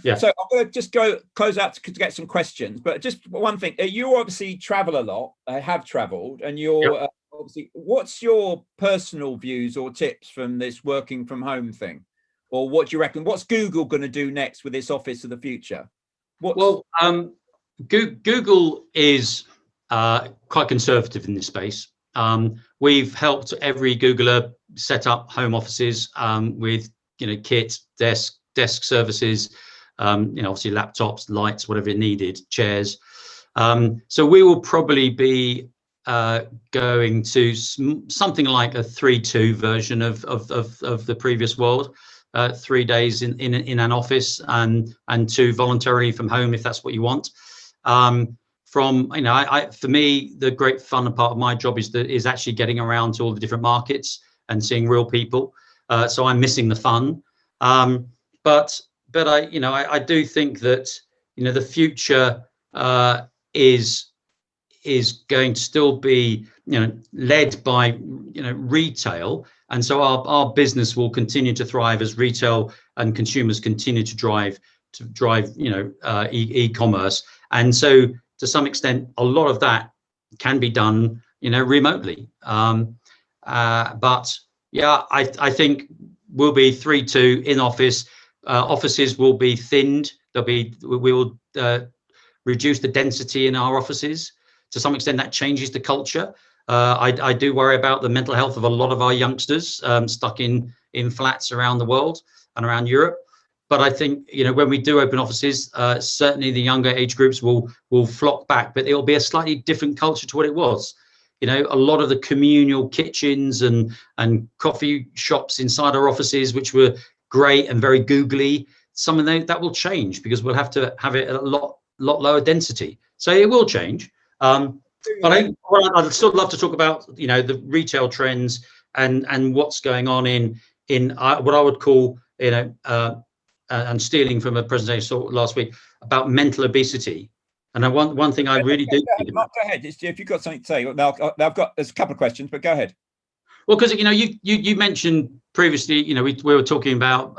Yeah. So I'm going to just close out to get some questions, but just one thing. You obviously travel a lot, have traveled, and you're obviously, what's your personal views or tips from this working from home thing? Or what do you reckon? What's Google going to do next with this office of the future?
Well, Google is quite conservative in this space. We've helped every Googler set up home offices with, kit, desk services, obviously laptops, lights, whatever it needed, chairs. So we will probably be going to something like a 3-2 version of the previous world. 3 days in an office and 2 voluntarily from home if that's what you want. For me, the great fun part of my job is actually getting around to all the different markets and seeing real people. So I'm missing the fun. But I do think that the future is going to still be led by retail, and so our business will continue to thrive as retail and consumers continue to drive e-commerce. And so to some extent a lot of that can be done remotely, but yeah, I think we'll be 3-2 in office. Offices will be thinned. We will reduce the density in our offices. To some extent, that changes the culture. I do worry about the mental health of a lot of our youngsters stuck in flats around the world and around Europe. But I think when we do open offices, certainly the younger age groups will flock back, but it will be a slightly different culture to what it was. A lot of the communal kitchens and coffee shops inside our offices, which were great and very googly, some of that will change because we'll have to have it at a lot lower density. So it will change. But I'd still love to talk about the retail trends and what's going on in what I would call and stealing from a presentation last week about mental obesity. And one thing I really do think about.
Go ahead. If you've got something to say, now there's a couple of questions, but go ahead.
Well, because you mentioned previously, we were talking about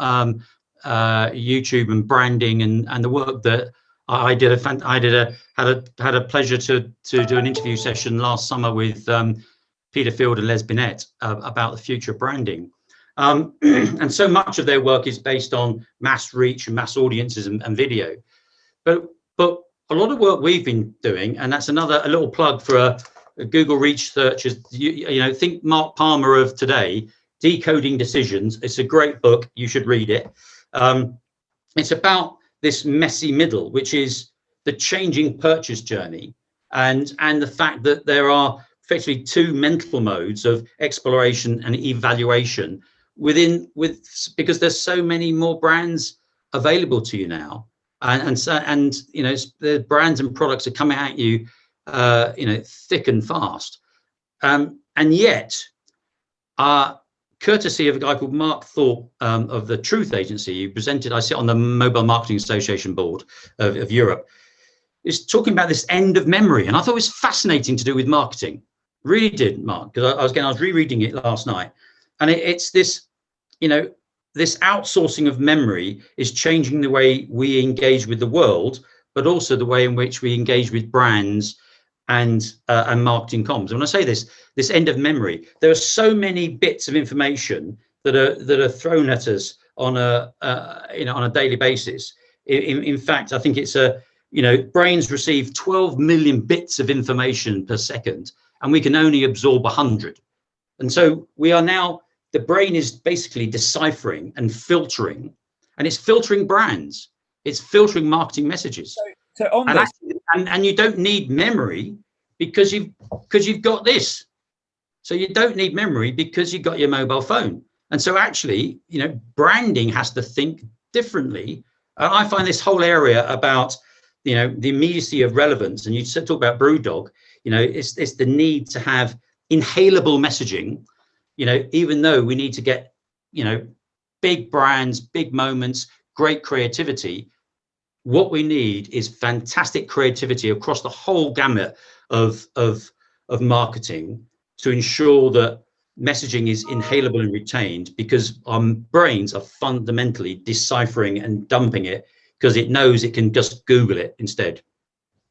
YouTube and branding and the work that I did. Had a pleasure to do an interview session last summer with Peter Field and Les Binet about the future of branding. And so much of their work is based on mass reach and mass audiences and video. But a lot of work we've been doing, and that's a little plug for a Google Reach search, is think Mark Palmer of today, Decoding Decisions. It's a great book. You should read it. It's about this messy middle, which is the changing purchase journey, and the fact that there are effectively 2 mental modes of exploration and evaluation because there's so many more brands available to you now, and the brands and products are coming at you thick and fast, and yet courtesy of a guy called Mark Howe of the Truth Agency, who presented, I sit on the Mobile Marketing Association board of Europe, is talking about this end of memory. And I thought it was fascinating to do with marketing. Really did, Mark, because I was rereading it last night. And it's this, this outsourcing of memory is changing the way we engage with the world, but also the way in which we engage with brands and marketing comms. And when I say this end of memory, there are so many bits of information that are thrown at us on a daily basis. In fact, I think it's brains receive 12 million bits of information per second, and we can only absorb 100. And so the brain is basically deciphering and filtering, and it's filtering brands, it's filtering marketing messages.
So on this,
and you don't need memory because you've got this. So you don't need memory because you've got your mobile phone. And so actually, branding has to think differently. I find this whole area about, the immediacy of relevance, and you talk about Brewdog, it's the need to have inhalable messaging. you know, even though we need to get, you know, big brands, big moments, great creativity, what we need is fantastic creativity across the whole gamut of marketing to ensure that messaging is inhalable and retained, because our brains are fundamentally deciphering and dumping it because it knows it can just Google it instead.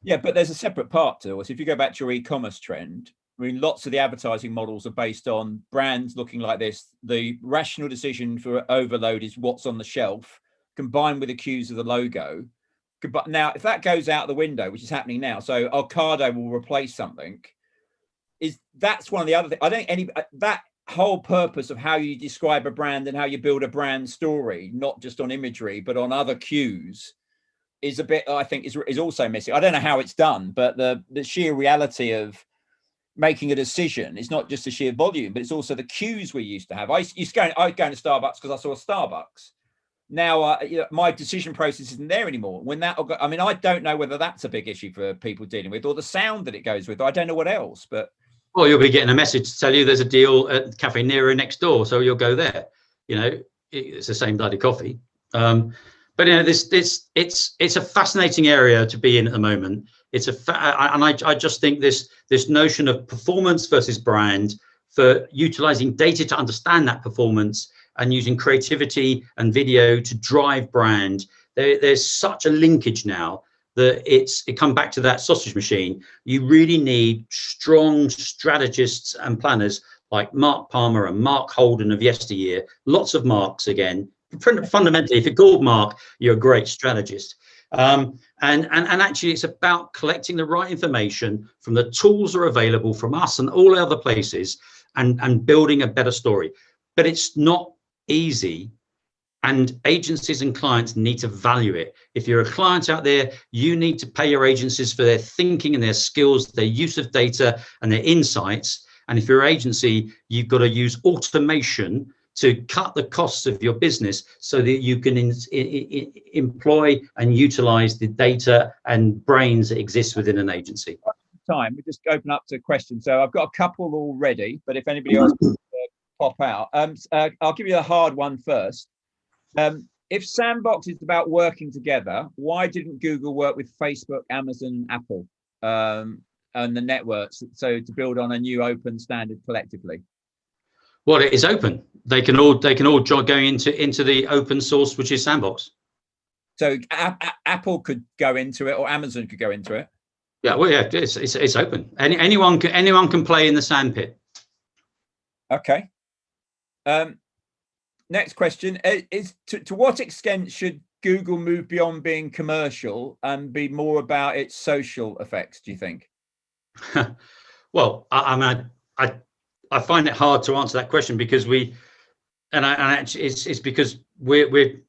Yeah, but there's a separate part to it. If you go back to your e-commerce trend, I mean, lots of the advertising models are based on brands looking like this. The rational decision for overload is what's on the shelf, combined with the cues of the logo. But now, if that goes out the window, which is happening now, so Ocado will replace something. That's one of the other things. I think that whole purpose of how you describe a brand and how you build a brand story, not just on imagery, but on other cues, is a bit, I think, is also missing. I don't know how it's done, but the sheer reality of making a decision is not just the sheer volume, but it's also the cues we used to have. I was going to Starbucks because I saw a Starbucks. Now, you know, my decision process isn't there anymore. When that, I mean, I don't know whether that's a big issue for people dealing with, or the sound that it goes with. I don't know what else, but.
Well, you'll be getting a message to tell you there's a deal at Cafe Nero next door, so you'll go there. You know, it's the same bloody coffee. But you know, it's a fascinating area to be in at the moment. I just think this notion of performance versus brand, for utilizing data to understand that performance and using creativity and video to drive brand. There's such a linkage now that it comes back to that sausage machine. You really need strong strategists and planners like Mark Palmer and Mark Holden of yesteryear. Lots of Marks again. Fundamentally, if you're called Mark, you're a great strategist. And actually, it's about collecting the right information from the tools that are available from us and all other places, and building a better story. But it's not easy, and agencies and clients need to value it. If you're a client out there, you need to pay your agencies for their thinking and their skills, their use of data and their insights. And if you're an agency, you've got to use automation to cut the costs of your business so that you can employ and utilize the data and brains that exist within an agency.
Time, we just open up to questions. So I've got a couple already, but if anybody else wants to pop out, I'll give you a hard one first. If Sandbox is about working together, why didn't Google work with Facebook, Amazon, Apple, and the networks, so to build on a new open standard collectively?
Well, it is open. They can all go into the open source, which is Sandbox.
So Apple could go into it, or Amazon could go into it.
Yeah, well, yeah, it's open. Anyone can play in the sandpit.
Okay. Next question is to what extent should Google move beyond being commercial and be more about its social effects, do you think?
Well, I find it hard to answer that question because it's because we've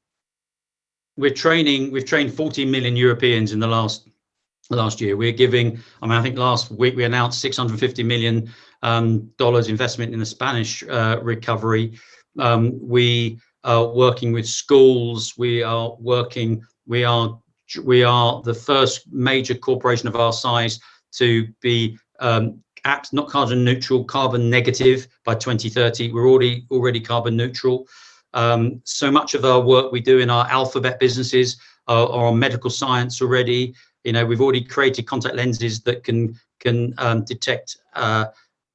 trained 14 million Europeans in the last year. We're giving, I think last week we announced $650 million investment in the Spanish recovery. We are working with schools. We are the first major corporation of our size to be not carbon neutral, carbon negative by 2030. We're already carbon neutral. So much of our work we do in our alphabet businesses are on medical science already. You know, we've already created contact lenses that can detect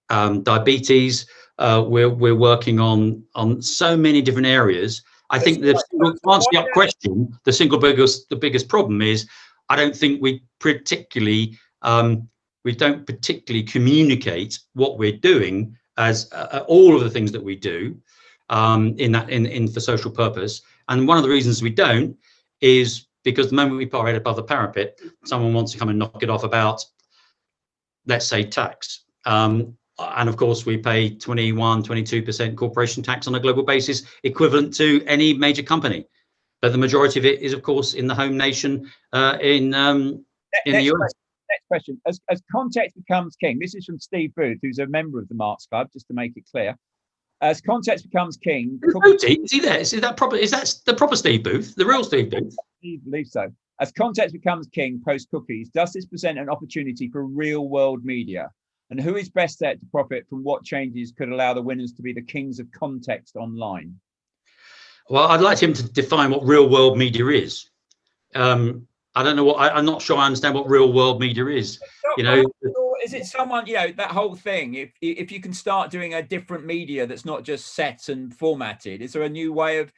diabetes. We're working on so many different areas. I think to answer your question, the biggest problem is I don't think we don't particularly communicate what we're doing as all of the things that we do in for social purpose. And one of the reasons we don't is because the moment we put our head above the parapet, someone wants to come and knock it off about, let's say, tax. And of course, we pay 22% corporation tax on a global basis, equivalent to any major company. But the majority of it is, of course, in the home nation in the US.
Next question. As context becomes king, this is from Steve Booth, who's a member of the Marks Club, just to make it clear. As context becomes king,
is he there? Is that the proper Steve Booth, the real Steve Booth?
I believe so. As context becomes king post cookies, does this present an opportunity for real world media? And who is best set to profit from what changes could allow the winners to be the kings of context online?
Well, I'd like him to define what real world media is. I don't know I'm not sure I understand what real world media is. You know,
is it someone, you know, that whole thing, if you can start doing a different media that's not just set and formatted, is there a new way of,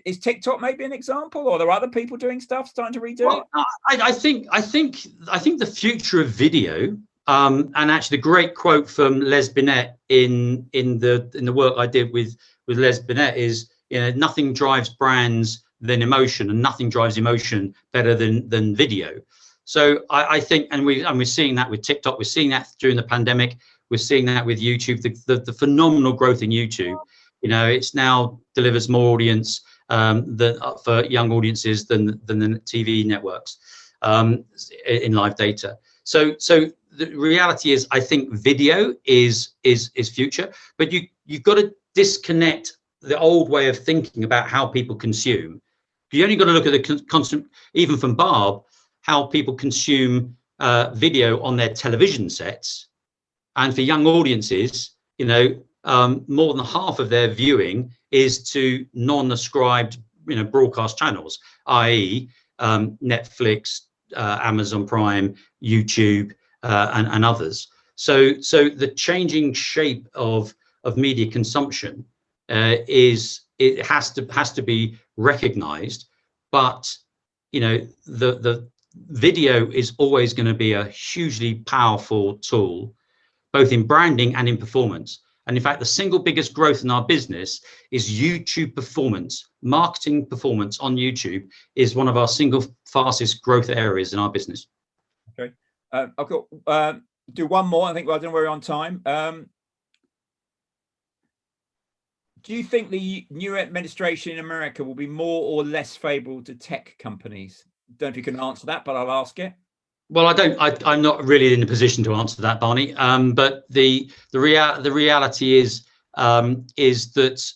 is TikTok maybe an example, or are there other people doing stuff starting to redo it?
I think the future of video, and actually the great quote from Les Binet in the work I did with Les Binet is, you know, nothing drives brands than emotion, and nothing drives emotion better than video. So I think, and we're seeing that with TikTok, we're seeing that during the pandemic, we're seeing that with YouTube, the phenomenal growth in YouTube. You know, it's now delivers more audience for young audiences than the TV networks in live data. So the reality is, I think video is future, but you've got to disconnect the old way of thinking about how people consume. You only got to look at the constant, even from Barb, how people consume video on their television sets, and for young audiences, you know, more than half of their viewing is to non-ascribed, you know, broadcast channels, i.e., Netflix, Amazon Prime, YouTube, and others. So the changing shape of media consumption it has to be recognized, but you know, the video is always going to be a hugely powerful tool, both in branding and in performance. And in fact, the single biggest growth in our business is YouTube performance. Marketing performance on YouTube is one of our single fastest growth areas in our business.
Okay, I've got do one more. I think, well, I don't know, we're on time. Do you think the new administration in America will be more or less favorable to tech companies? Don't know if you can answer that, but I'll ask it.
Well, I'm not really in a position to answer that, Barney. But the reality is that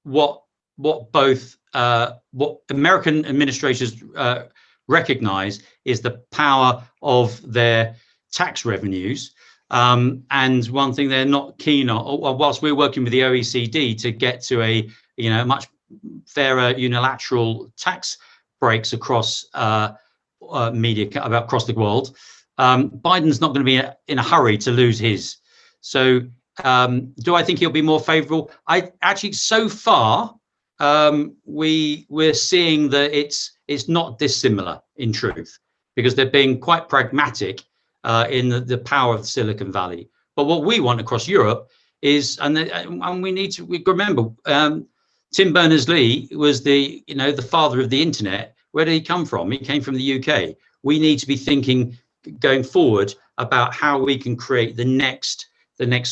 what American administrators recognize is the power of their tax revenues. And one thing they're not keen on, whilst we're working with the OECD to get to a much fairer unilateral tax breaks across media across the world, Biden's not going to be in a hurry to lose his. So do I think he'll be more favorable? I actually, so far, we're seeing that it's not dissimilar in truth, because they're being quite pragmatic in the power of Silicon Valley. But what we want across Europe is, and we remember, Tim Berners-Lee was the father of the internet. Where did he come from? He came from the UK. We need to be thinking going forward about how we can create the next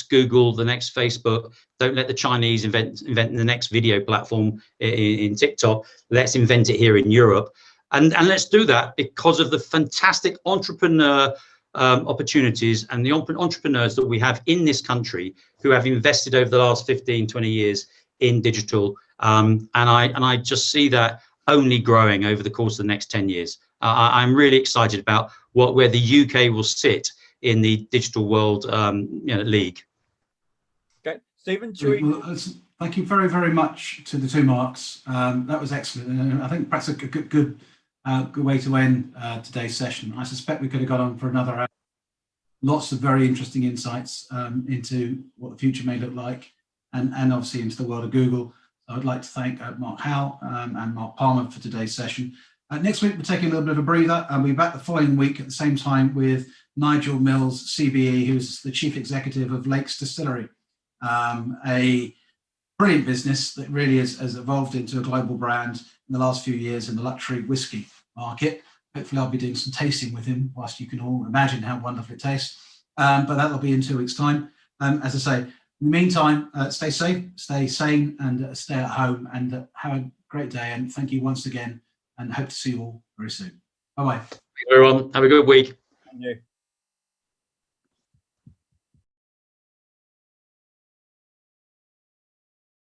Google, the next Facebook. Don't let the Chinese invent the next video platform in TikTok. Let's invent it here in Europe, and let's do that because of the fantastic entrepreneur opportunities and the entrepreneurs that we have in this country who have invested over the last 15, 20 years in digital. And I just see that only growing over the course of the next 10 years. I'm really excited about where the UK will sit in the digital world league. Okay,
Stephen,
thank you very, very much to the two Marks. That was excellent. And I think perhaps a good way to end today's session. I suspect we could have got on for another hour. Lots of very interesting insights into what the future may look like, and obviously into the world of Google. So I'd like to thank Mark Howe and Mark Palmer for today's session. Next week, we're taking a little bit of a breather, and we'll be back the following week at the same time with Nigel Mills, CBE, who's the Chief Executive of Lakes Distillery, a brilliant business that really has evolved into a global brand in the last few years in the luxury whiskey market. Hopefully I'll be doing some tasting with him, whilst you can all imagine how wonderful it tastes. But that'll be in 2 weeks' time. As I say, in the meantime, stay safe, stay sane, and stay at home, and have a great day. And thank you once again, and hope to see you all very soon. Bye-bye.
Everyone, have a good week.
Thank you.